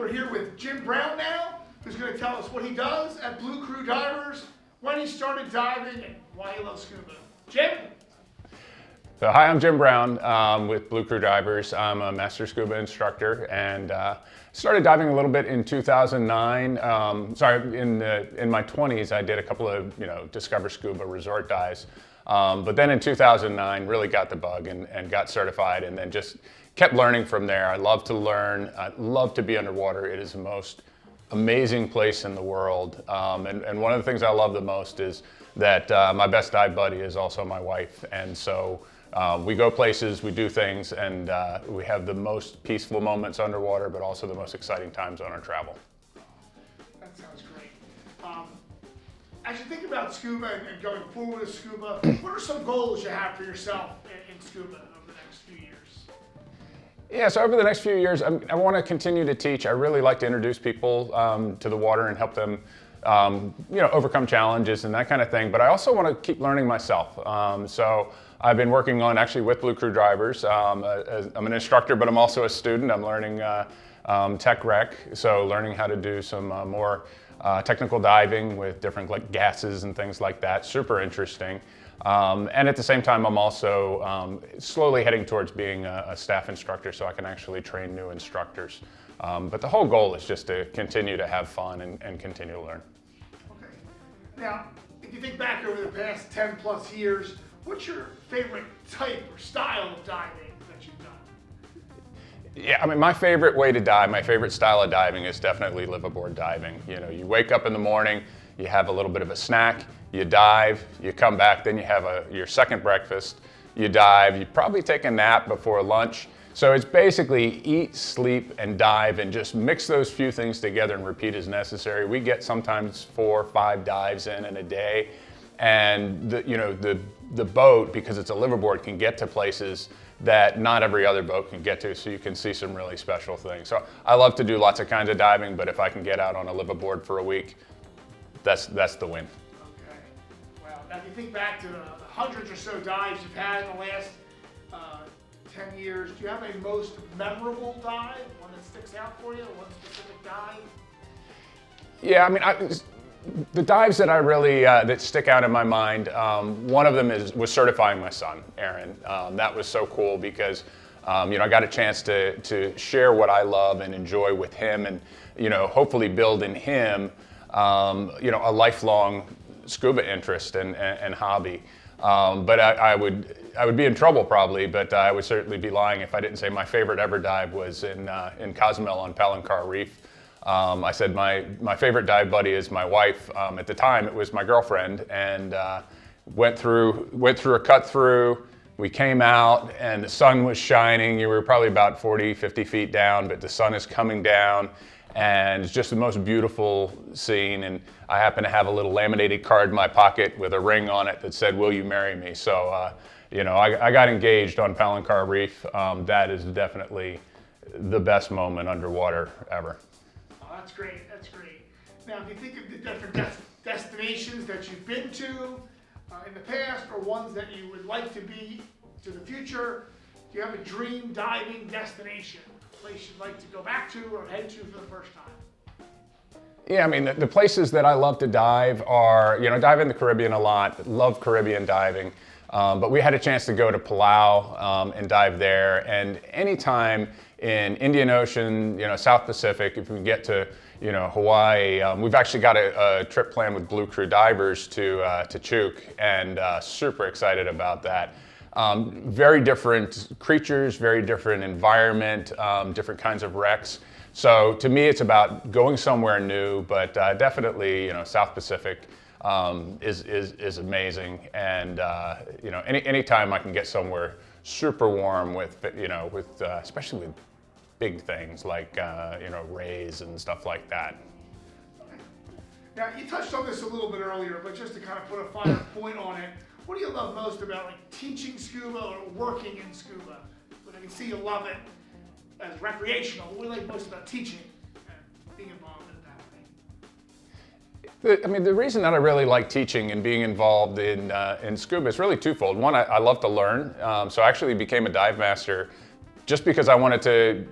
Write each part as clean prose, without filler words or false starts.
we're here with Jim Brown now, who's going to tell us what he does at Blue Crew Divers, when he started diving, and why he loves scuba. Jim? So, hi, I'm Jim Brown with Blue Crew Divers. I'm a master scuba instructor and started diving a little bit in 2009. In my 20s, I did a couple of Discover Scuba resort dives. But then in 2009, really got the bug and got certified, and then just kept learning from there. I love to learn. I love to be underwater. It is the most amazing place in the world. And one of the things I love the most is that my best dive buddy is also my wife. And so we go places, we do things, and we have the most peaceful moments underwater, but also the most exciting times on our travel. That sounds great. As you think about scuba and going forward with scuba, what are some goals you have for yourself in scuba over the next few years? Yeah, so over the next few years, I want to continue to teach. I really like to introduce people to the water and help them overcome challenges and that kind of thing. But I also want to keep learning myself. So I've been working on, actually with Blue Crew Divers. I'm an instructor, but I'm also a student. I'm learning tech rec, so learning how to do some more technical diving with different gases and things like that. Super interesting. And at the same time, I'm also slowly heading towards being a staff instructor, so I can actually train new instructors. But the whole goal is just to continue to have fun and continue to learn. Okay. Now, if you think back over the past 10 plus years, what's your favorite type or style of diving that you've done? Yeah, my favorite way to dive, my favorite style of diving is definitely liveaboard diving. You wake up in the morning, you have a little bit of a snack, you dive, you come back, then you have your second breakfast, you dive, you probably take a nap before lunch. So it's basically eat, sleep, and dive, and just mix those few things together and repeat as necessary. We get sometimes 4 or 5 dives in a day, and the boat, because it's a liveaboard, can get to places that not every other boat can get to, so you can see some really special things. So I love to do lots of kinds of diving, but if I can get out on a liveaboard for a week, that's the win. Okay. Well, now if you think back to the hundreds or so dives you've had in the last 10 years, do you have a most memorable dive, one that sticks out for you, one specific dive? Yeah, the dives that I really that stick out in my mind, one of them was certifying my son, Aaron. That was so cool because I got a chance to share what I love and enjoy with him, and hopefully build in him a lifelong scuba interest and hobby. But I would be in trouble probably, but I would certainly be lying if I didn't say my favorite ever dive was in Cozumel on Palancar Reef. I said my favorite dive buddy is my wife. At the time, it was my girlfriend, and went through a cut through. We came out, and the sun was shining. You were probably about 40, 50 feet down, but the sun is coming down, and it's just the most beautiful scene. And I happen to have a little laminated card in my pocket with a ring on it that said, "Will you marry me?" So, I got engaged on Palancar Reef. That is definitely the best moment underwater ever. That's great. That's great. Now, if you think of the different destinations that you've been to in the past, or ones that you would like to be to the future, do you have a dream diving destination, a place you'd like to go back to or head to for the first time? Yeah, the places that I love to dive are, dive in the Caribbean a lot. Love Caribbean diving. But we had a chance to go to Palau and dive there. And anytime in Indian Ocean, South Pacific, if we can get to, Hawaii, we've actually got a trip planned with Blue Crew Divers to Chuuk, and super excited about that. Very different creatures, very different environment, different kinds of wrecks. So to me, it's about going somewhere new, but definitely, South Pacific is amazing, and anytime I can get somewhere super warm with especially with big things like rays and stuff like that. Now, you touched on this a little bit earlier, but just to kind of put a finer point on it, what do you love most about teaching scuba or working in scuba? But I can see you love it as recreational. What do you like most about teaching and being involved in it that way? The reason that I really like teaching and being involved in scuba is really twofold. One, I love to learn, so I actually became a dive master just because I wanted to,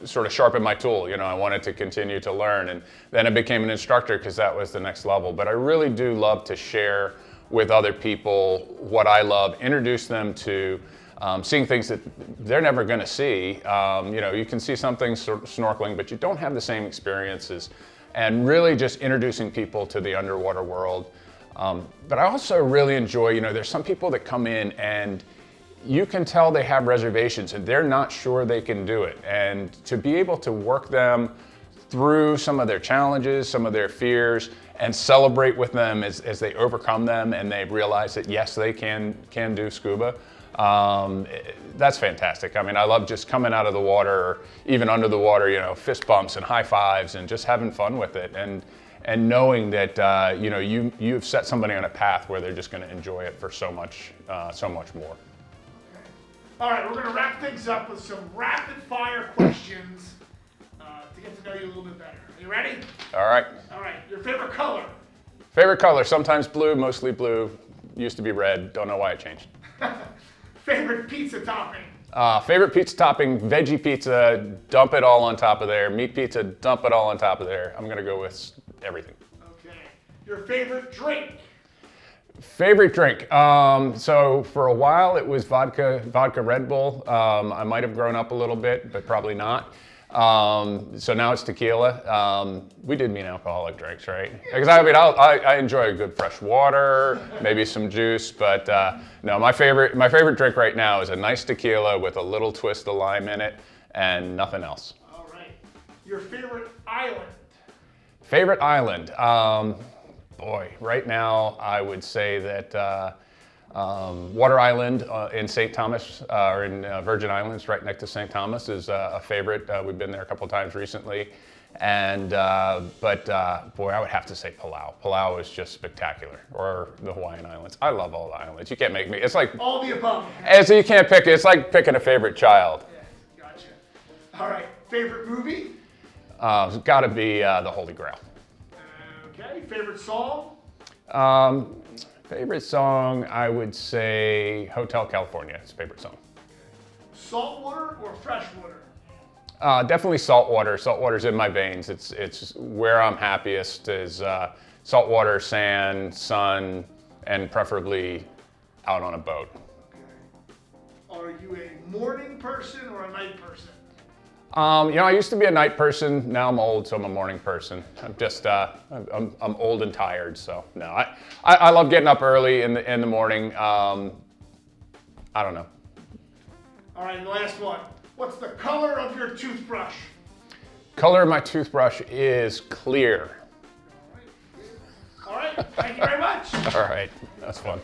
sort of sharpen my tool. I wanted to continue to learn, and then I became an instructor because that was the next level. But I really do love to share with other people what I love, introduce them to seeing things that they're never going to see. You can see some things snorkeling, but you don't have the same experiences. And really just introducing people to the underwater world. But I also really enjoy, there's some people that come in and you can tell they have reservations and they're not sure they can do it. And to be able to work them through some of their challenges, some of their fears, and celebrate with them as they overcome them and they realize that yes, they can do scuba. That's fantastic. I mean, I love just coming out of the water, or even under the water, fist bumps and high fives and just having fun with it. And knowing that, you've set somebody on a path where they're just going to enjoy it for so much more. All right, we're going to wrap things up with some rapid fire questions to get to know you a little bit better. Are you ready? All right. All right, your favorite color? Favorite color, sometimes blue, mostly blue. Used to be red, don't know why it changed. Favorite pizza topping? Favorite pizza topping, veggie pizza, dump it all on top of there. Meat pizza, dump it all on top of there. I'm going to go with everything. Okay. Your favorite drink? Favorite drink. So for a while it was vodka Red Bull. I might have grown up a little bit, but probably not. So now it's tequila. We did mean alcoholic drinks, right? Because I enjoy a good fresh water, maybe some juice, but no, my favorite drink right now is a nice tequila with a little twist of lime in it and nothing else. All right. Your favorite island? Favorite island. Boy, right now I would say that Water Island in St. Thomas, or in Virgin Islands, right next to St. Thomas, is a favorite. We've been there a couple times recently, and but boy, I would have to say Palau. Palau is just spectacular, or the Hawaiian Islands. I love all the islands. You can't make me. It's like all the above. And so you can't pick. It's like picking a favorite child. Yeah, gotcha. All right, favorite movie? It's got to be The Holy Grail. Okay, favorite song? Favorite song, I would say Hotel California. It's a favorite song. Saltwater or freshwater? Definitely saltwater. Saltwater's in my veins. It's where I'm happiest is saltwater, sand, sun, and preferably out on a boat. Okay. Are you a morning person or a night person? I used to be a night person. Now I'm old, so I'm a morning person. I'm just, I'm old and tired, so no. I love getting up early in the morning. I don't know. All right, and the last one. What's the color of your toothbrush? Color of my toothbrush is clear. All right, thank you very much. All right, that's fun.